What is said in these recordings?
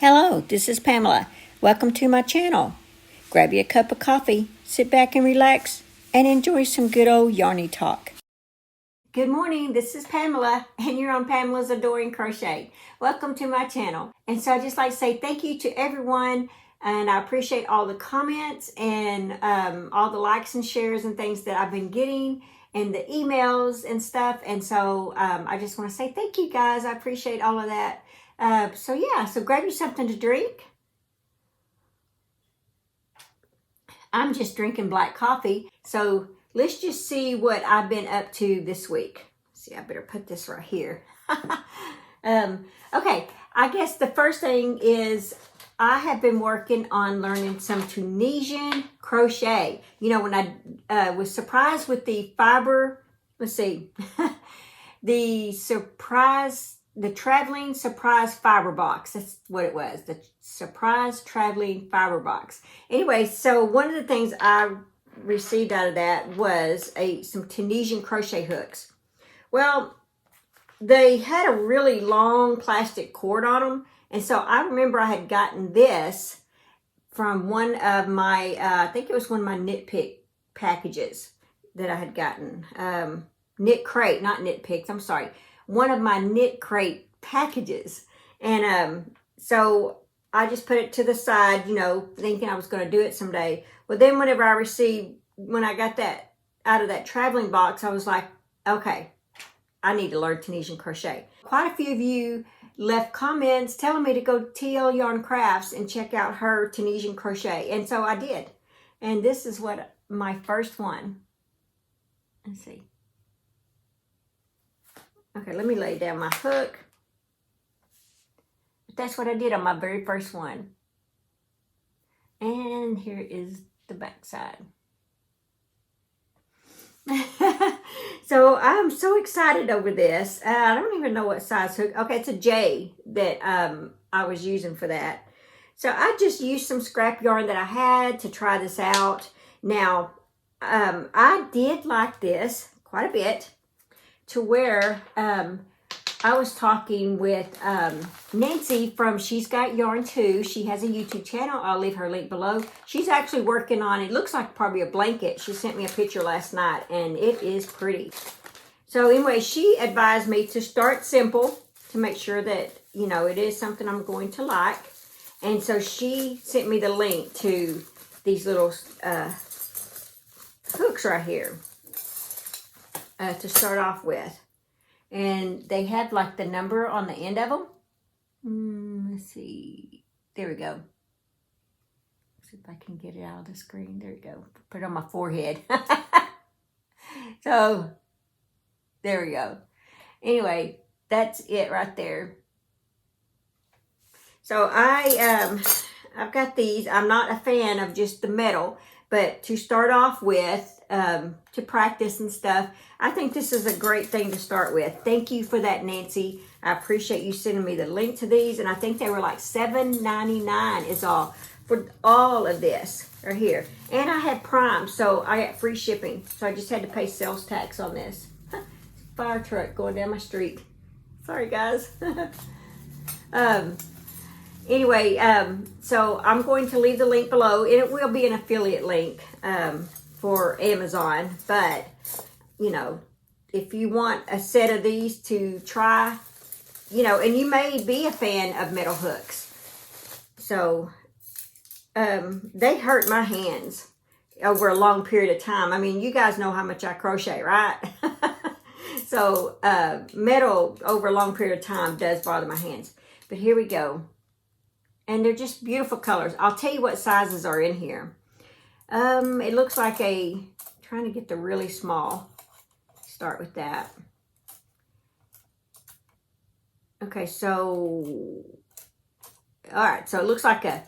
Hello, this is Pamela. Welcome to my channel. Grab you a cup of coffee, sit back and relax, and enjoy some good old yarny talk. Good morning, this is Pamela, and you're on Pamela's Adoring Crochet. Welcome to my channel. And so I'd just like to say thank you to everyone, and I appreciate all the comments and all the likes and shares and things that I've been getting, and the emails and stuff. And so I just want to say thank you guys. I appreciate all of that. So grab you something to drink. I'm just drinking black coffee. So let's just see what I've been up to this week. See, I better put this right here. Okay, I guess the first thing is I have been working on learning some Tunisian crochet. You know, when I was surprised with the fiber, let's see, the traveling surprise fiber box. That's what it was. The surprise traveling fiber box. Anyway, so one of the things I received out of that was some Tunisian crochet hooks. Well, they had a really long plastic cord on them. And so I remember I had gotten this from one of my, I think it was one of my Knit Pick packages that I had gotten. Knit Crate, not Knit Picks, I'm sorry. One of my Knit Crate packages. And so I just put it to the side, you know, thinking I was going to do it someday. Well, then when I got that out of that traveling box, I was like, okay, I need to learn Tunisian crochet. Quite a few of you left comments telling me to go to TL Yarn Crafts and check out her Tunisian crochet. And so I did. And this is what my first one. Let's see. Okay, let me lay down my hook. That's what I did on my very first one. And here is the back side. So I'm so excited over this. I don't even know what size hook. Okay, it's a J that I was using for that. So I just used some scrap yarn that I had to try this out. Now, I did like this quite a bit, to where I was talking with Nancy from She's Got Yarn Too. She has a YouTube channel. I'll leave her link below. She's actually working on, it looks like probably a blanket. She sent me a picture last night, and it is pretty. So anyway, she advised me to start simple to make sure that, you know, it is something I'm going to like. And so she sent me the link to these little hooks right here. To start off with. And they have like the number on the end of them. Let's see. There we go. See if I can get it out of the screen. There we go. Put it on my forehead. So, there we go. Anyway, that's it right there. So I've got these. I'm not a fan of just the metal, but to start off with, to practice and stuff, I think this is a great thing to start with. Thank you for that, Nancy. I appreciate you sending me the link to these, and I think they were like $7.99 is all for all of this right here. And I had Prime, so I got free shipping. So I just had to pay sales tax on this. Fire truck going down my street. Sorry, guys. Anyway, so I'm going to leave the link below, and it will be an affiliate link for Amazon. But, you know, if you want a set of these to try, you know, and you may be a fan of metal hooks. So, they hurt my hands over a long period of time. I mean, you guys know how much I crochet, right? So, metal over a long period of time does bother my hands. But here we go. And they're just beautiful colors. I'll tell you what sizes are in here. It looks like trying to get the really small. Start with that. Okay, so, all right. So it looks like a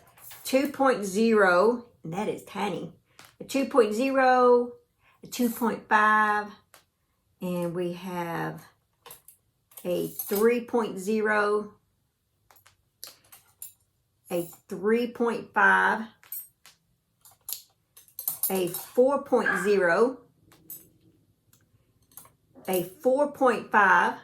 2.0, and that is tiny. A 2.0, a 2.5, and we have a 3.0, a 3.5, a 4.0, a 4.5,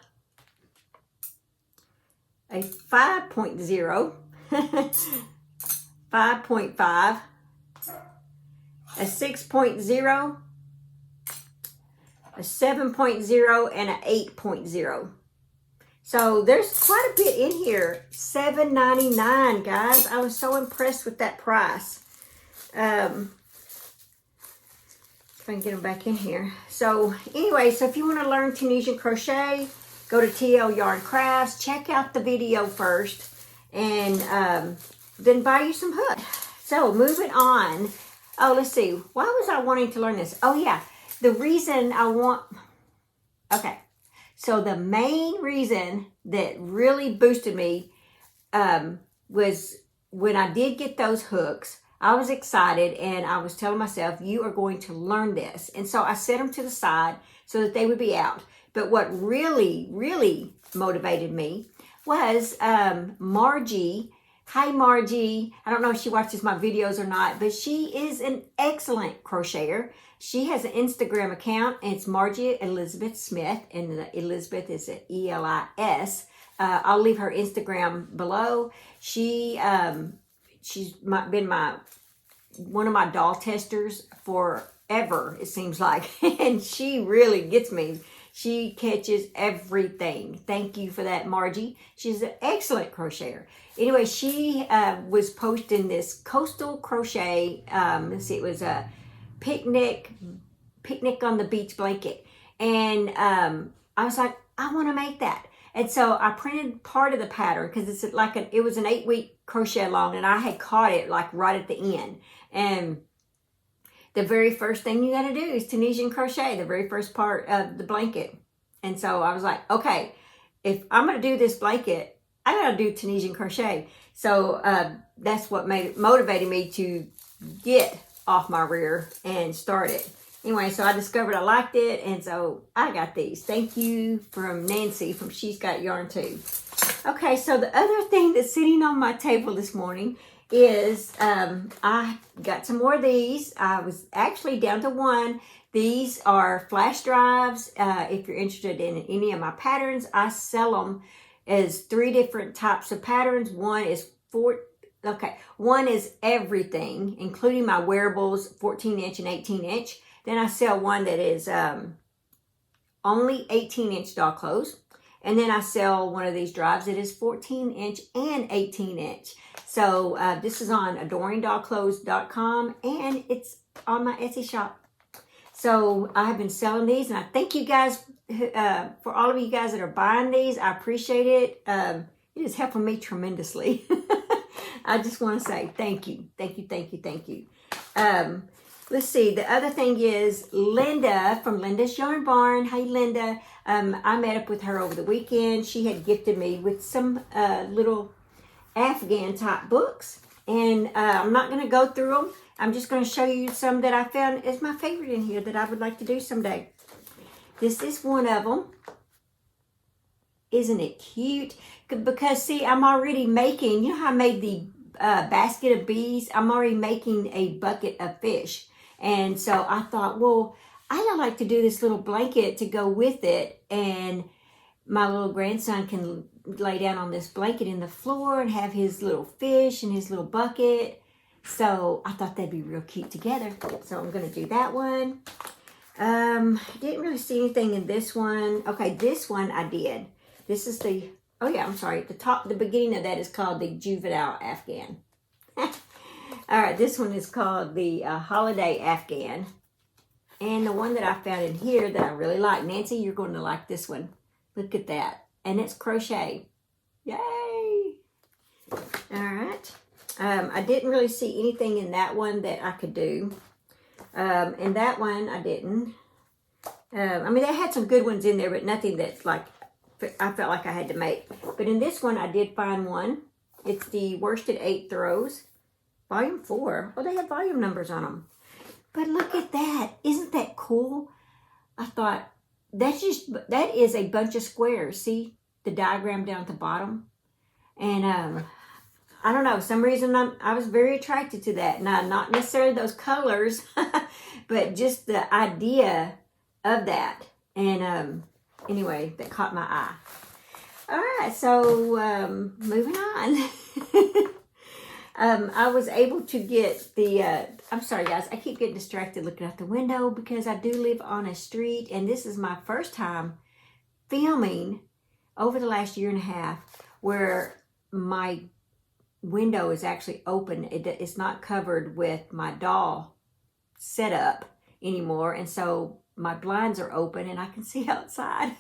a 5.0, 5.5, a 6.0, a 7.0, and an 8.0. So there's quite a bit in here. $7.99, guys. I was so impressed with that price. If I can get them back in here. So anyway, so if you want to learn Tunisian crochet, go to TL Yarn Crafts. Check out the video first, and then buy you some hooks. So moving on. Oh, let's see. Why was I wanting to learn this? Oh yeah, the reason I want. Okay. So the main reason that really boosted me was when I did get those hooks. I was excited, and I was telling myself, you are going to learn this. And so I set them to the side so that they would be out. But what really, really motivated me was Margie. Hi, Margie. I don't know if she watches my videos or not, but she is an excellent crocheter. She has an Instagram account, and it's Margie Elizabeth Smith, and the Elizabeth is an E-L-I-S. I'll leave her Instagram below. She's been one of my doll testers forever, it seems like, and she really gets me. She catches everything. Thank you for that, Margie. She's an excellent crocheter. Anyway, she was posting this coastal crochet. Let's see, it was a picnic on the beach blanket, and I was like, I want to make that. And so I printed part of the pattern because it's like it was an 8-week crochet along, and I had caught it like right at the end. And the very first thing you got to do is Tunisian crochet, the very first part of the blanket. And so I was like, okay, if I'm going to do this blanket, I got to do Tunisian crochet. So that's what motivated me to get off my rear and start it. Anyway, so I discovered I liked it, and so I got these. Thank you from Nancy from She's Got Yarn Too. Okay, so the other thing that's sitting on my table this morning is I got some more of these. I was actually down to one. These are flash drives. If you're interested in any of my patterns, I sell them as 3 different types of patterns. One is everything, including my wearables, 14-inch and 18-inch. Then I sell one that is only 18-inch doll clothes. And then I sell one of these drives that is 14-inch and 18-inch. So this is on adoringdollclothes.com, and it's on my Etsy shop. So I have been selling these, and I thank you guys for all of you guys that are buying these. I appreciate it. It is helping me tremendously. I just want to say thank you. Thank you, thank you, thank you. Let's see. The other thing is Linda from Linda's Yarn Barn. Hey, Linda. I met up with her over the weekend. She had gifted me with some little Afghan type books. And I'm not going to go through them. I'm just going to show you some that I found is my favorite in here that I would like to do someday. This is one of them. Isn't it cute? Because, see, I'm already making, you know how I made the basket of bees? I'm already making a bucket of fish. And so I thought, well, I'd like to do this little blanket to go with it. And my little grandson can lay down on this blanket in the floor and have his little fish and his little bucket. So I thought that'd be real cute together. So I'm going to do that one. Didn't really see anything in this one. Okay, this one I did. This is the, oh yeah, I'm sorry. The beginning of that is called the Juvenile Afghan. All right, this one is called the Holiday Afghan. And the one that I found in here that I really like, Nancy, you're going to like this one. Look at that. And it's crochet. Yay! All right. I didn't really see anything in that one that I could do. And that one I didn't. I mean, they had some good ones in there, but nothing that like I felt like I had to make. But in this one, I did find one. It's the Worsted 8 Throws. Volume 4. Oh, they have volume numbers on them. But look at that. Isn't that cool? I thought, that is a bunch of squares. See the diagram down at the bottom? And I don't know, for some reason I was very attracted to that. Now, not necessarily those colors, but just the idea of that. And anyway, that caught my eye. All right, so moving on. I was able to get the, I'm sorry guys, I keep getting distracted looking out the window because I do live on a street, and this is my first time filming over the last year and a half where my window is actually open. It's not covered with my doll setup anymore, and so my blinds are open and I can see outside.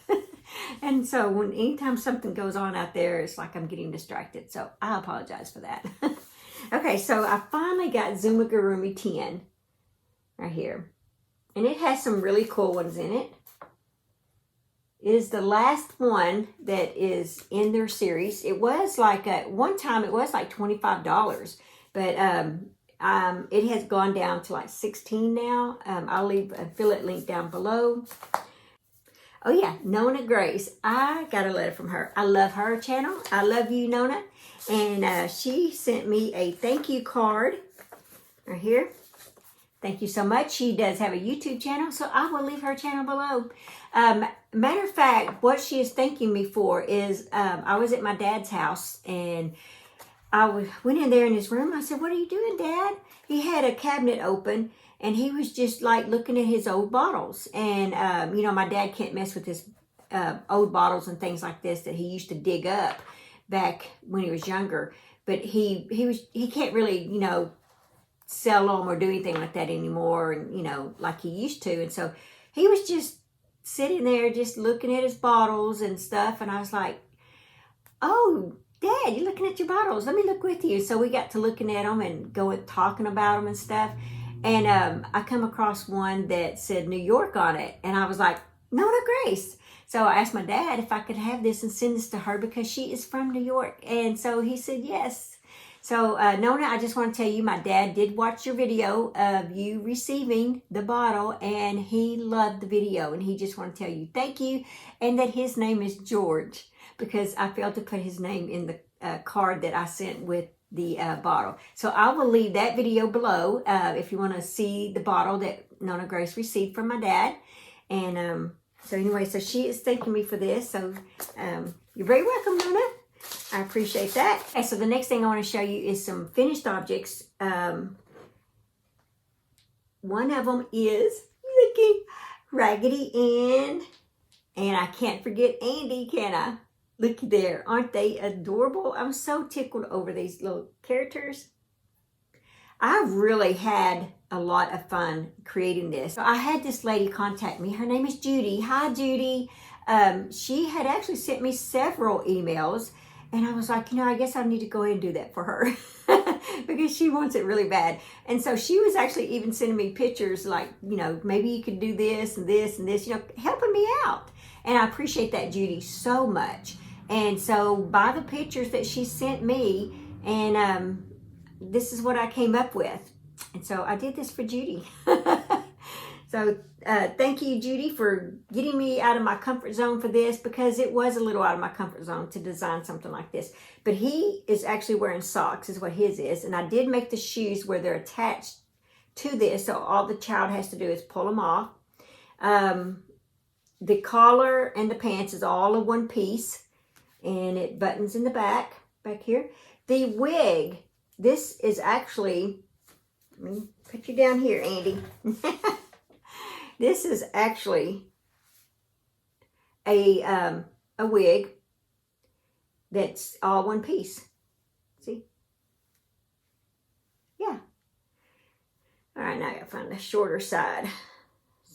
And so anytime something goes on out there, it's like I'm getting distracted. So I apologize for that. Okay, so I finally got Zumigurumi 10 right here. And it has some really cool ones in it. It is the last one that is in their series. It was like, at one time it was like $25, but it has gone down to like $16 now. I'll leave an affiliate link down below. Oh yeah, Nona Grace. I got a letter from her. I love her channel. I love you, Nona. And she sent me a thank you card right here. Thank you so much. She does have a YouTube channel, so I will leave her channel below. Matter of fact, what she is thanking me for is I was at my dad's house, and I went in there in his room. I said, "What are you doing, Dad?" He had a cabinet open, and he was just like looking at his old bottles. And, you know, my dad can't mess with his old bottles and things like this that he used to dig up back when he was younger. But he can't really, you know, sell them or do anything like that anymore, and, you know, like he used to. And so he was just sitting there just looking at his bottles and stuff. And I was like, "Oh, Dad, you're looking at your bottles. Let me look with you." So we got to looking at them and talking about them and stuff. And I come across one that said New York on it. And I was like, "Nona Grace." So I asked my dad if I could have this and send this to her because she is from New York. And so he said yes. So Nona, I just want to tell you, my dad did watch your video of you receiving the bottle, and he loved the video. And he just want to tell you thank you, and that his name is George, because I failed to put his name in the card that I sent with the bottle. So I will leave that video below if you want to see the bottle that Nona Grace received from my dad. And so anyway, so she is thanking me for this. So you're very welcome, Nona. I appreciate that. Okay, so the next thing I want to show you is some finished objects. One of them is, looky, Raggedy Ann. And I can't forget Andy, can I? Looky there. Aren't they adorable? I'm so tickled over these little characters. I really had a lot of fun creating this. So I had this lady contact me. Her name is Judy. Hi, Judy. She had actually sent me several emails, and I was like, you know, I guess I need to go ahead and do that for her because she wants it really bad. And so she was actually even sending me pictures like, you know, maybe you could do this and this and this, you know, helping me out. And I appreciate that, Judy, so much. And so by the pictures that she sent me, and this is what I came up with. And so I did this for Judy. So thank you, Judy, for getting me out of my comfort zone for this, because it was a little out of my comfort zone to design something like this. But he is actually wearing socks is what his is. And I did make the shoes where they're attached to this. So all the child has to do is pull them off. The collar and the pants is all in one piece. And it buttons in the back here. The wig, this is actually, let me put you down here, Andy. This is actually a wig that's all one piece. See? Yeah. All right, now I gotta find the shorter side.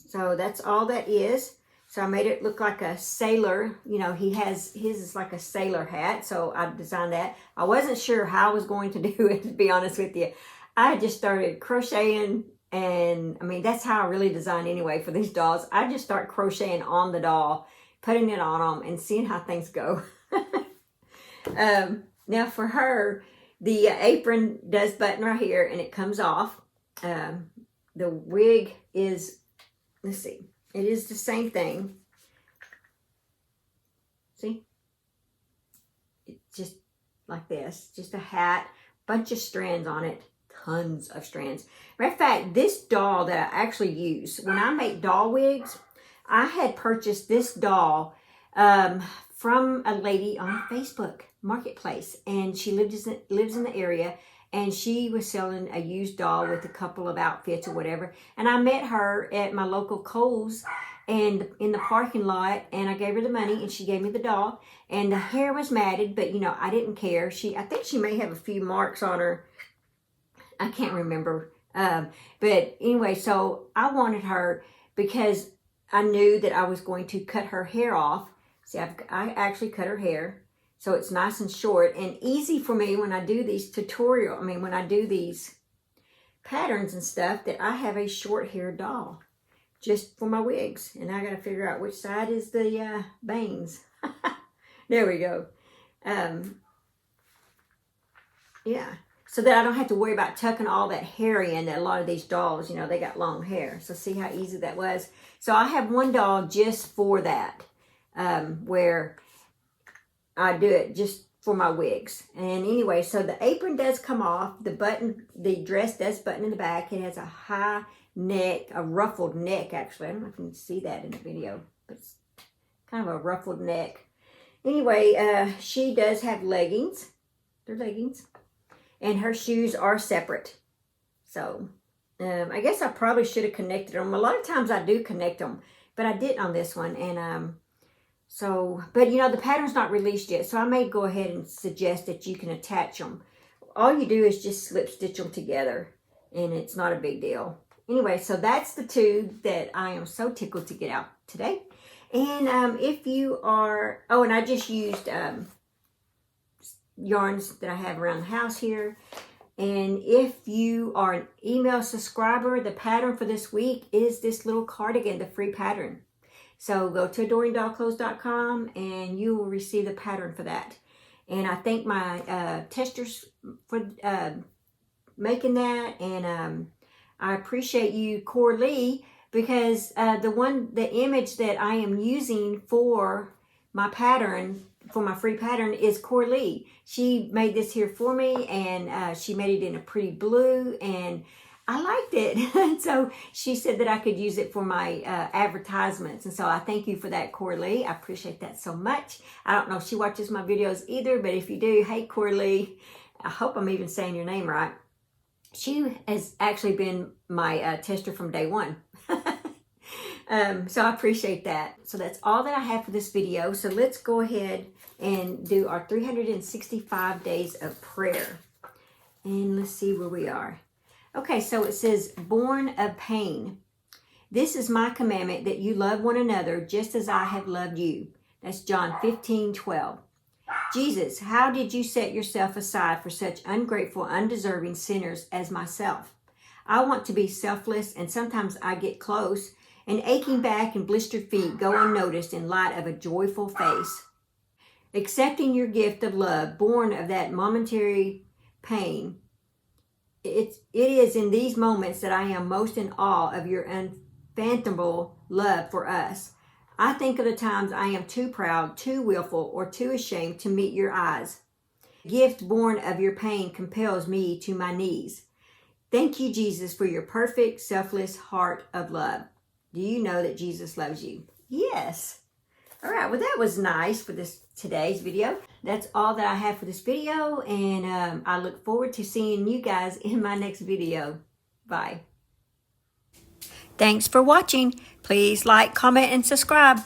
So that's all that is. So I made it look like a sailor. You know, his is like a sailor hat. So I designed that. I wasn't sure how I was going to do it, to be honest with you. I just started crocheting, and I mean, that's how I really design anyway for these dolls. I just start crocheting on the doll, putting it on them, and seeing how things go. Now for her, the apron does button right here, and it comes off. The wig is, let's see. It is the same thing. See? It's just like this. Just a hat. Bunch of strands on it. Tons of strands. Matter of fact, this doll that I actually use, when I make doll wigs, I had purchased this doll from a lady on Facebook Marketplace. And she lives in the area. and she was selling a used doll with a couple of outfits or whatever. And I met her at my local Kohl's and in the parking lot, and I gave her the money and she gave me the doll, and the hair was matted, but you know, I didn't care. I think she may have a few marks on her. I can't remember. But anyway, so I wanted her because I knew that I was going to cut her hair off. See, I actually cut her hair. So it's nice and short and easy for me when I do these when I do these patterns and stuff, that I have a short hair doll just for my wigs. And I got to figure out which side is the bangs. There we go. Yeah. So that I don't have to worry about tucking all that hair in. That a lot of these dolls, you know, they got long hair. So see how easy that was. So I have one doll just for that, where I do it just for my wigs. And anyway, so the apron does come off. The dress does button in the back. It has a high neck, a ruffled neck actually. I don't know if you can see that in the video, but it's kind of a ruffled neck. Anyway, she does have leggings. They're leggings. And her shoes are separate. So, I guess I probably should have connected them. A lot of times I do connect them, but I didn't on this one. And but you know, the pattern's not released yet. So I may go ahead and suggest that you can attach them. All you do is just slip stitch them together, and it's not a big deal. Anyway, so that's the two that I am so tickled to get out today. And if you are, and I just used yarns that I have around the house here. And if you are an email subscriber, the pattern for this week is this little cardigan, the free pattern. So go to adoringdollclothes.com and you will receive the pattern for that. And I thank my testers for making that. And I appreciate you, Corlee, because the image that I am using for my pattern, for my free pattern, is Corlee. She made this here for me, and she made it in a pretty blue, and I liked it. So she said that I could use it for my advertisements. And so I thank you for that, Corlee. I appreciate that so much. I don't know if she watches my videos either, but if you do, hey, Corlee. I hope I'm even saying your name right. She has actually been my tester from day one. So I appreciate that. So that's all that I have for this video. So let's go ahead and do our 365 days of prayer. And let's see where we are. Okay, so it says, born of pain. This is my commandment, that you love one another just as I have loved you. That's John 15:12. Jesus, how did you set yourself aside for such ungrateful, undeserving sinners as myself? I want to be selfless, and sometimes I get close, and aching back and blistered feet go unnoticed in light of a joyful face. Accepting your gift of love, born of that momentary pain, it is in these moments that I am most in awe of your unfathomable love for us. I think of the times I am too proud, too willful, or too ashamed to meet your eyes. The gift born of your pain compels me to my knees. Thank you, Jesus, for your perfect, selfless heart of love. Do you know that Jesus loves you? Yes. All right, well, that was nice for today's video. That's all that I have for this video, and I look forward to seeing you guys in my next video. Bye. Thanks for watching. Please like, comment, and subscribe.